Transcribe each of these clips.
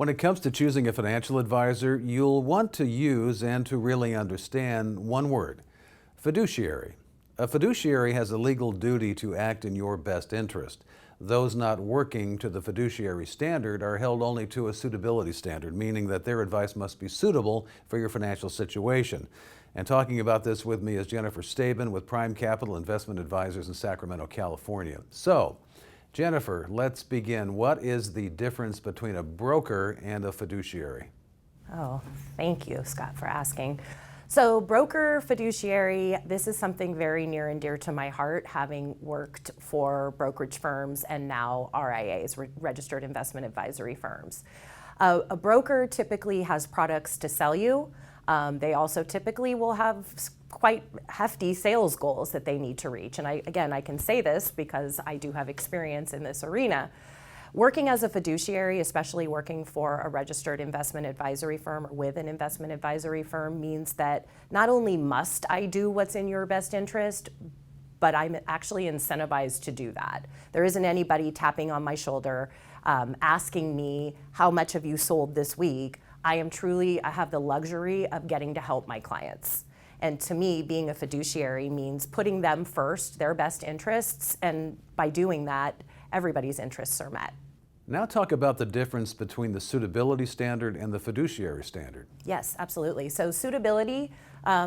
When it comes to choosing a financial advisor, you'll want to use and to really understand one word: fiduciary. A fiduciary has a legal duty to act in your best interest. Those not working to the fiduciary standard are held only to a suitability standard, meaning that their advice must be suitable for your financial situation. And talking about this with me is Jennifer Staben with Prime Capital Investment Advisors in Sacramento, California. So, Jennifer, let's begin. What is the difference between a broker and a fiduciary? Oh, thank you, Scott, for asking. So broker, fiduciary, this is something very near and dear to my heart, having worked for brokerage firms and now RIAs, registered investment advisory firms. A broker typically has products to sell you. They also typically will have quite hefty sales goals that they need to reach. And I can say this because I do have experience in this arena. Working as a fiduciary, especially working for a registered investment advisory firm or with an investment advisory firm, means that not only must I do what's in your best interest, but I'm actually incentivized to do that. There isn't anybody tapping on my shoulder, asking me, how much have you sold this week? I have the luxury of getting to help my clients. And to me, being a fiduciary means putting them first, their best interests, and by doing that, everybody's interests are met. Now talk about the difference between the suitability standard and the fiduciary standard. Yes, absolutely. So suitability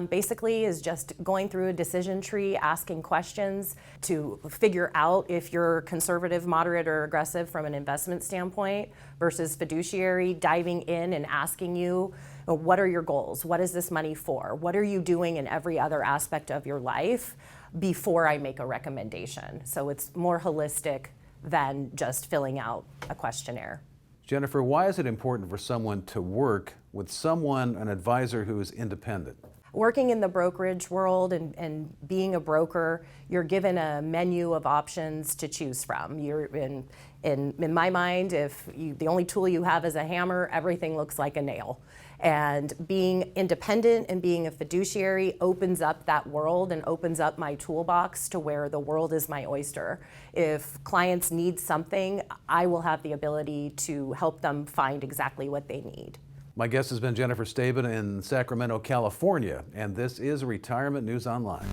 basically is just going through a decision tree, asking questions to figure out if you're conservative, moderate, or aggressive from an investment standpoint, versus fiduciary diving in and asking you, what are your goals? What is this money for? What are you doing in every other aspect of your life before I make a recommendation? So it's more holistic than just filling out a questionnaire. Jennifer, why is it important for someone to work with an advisor who is independent? Working in the brokerage world and being a broker, you're given a menu of options to choose from. You're in my mind, if the only tool you have is a hammer, everything looks like a nail. And being independent and being a fiduciary opens up that world and opens up my toolbox to where the world is my oyster. If clients need something, I will have the ability to help them find exactly what they need. My guest has been Jennifer Staben in Sacramento, California, and this is Retirement News Online.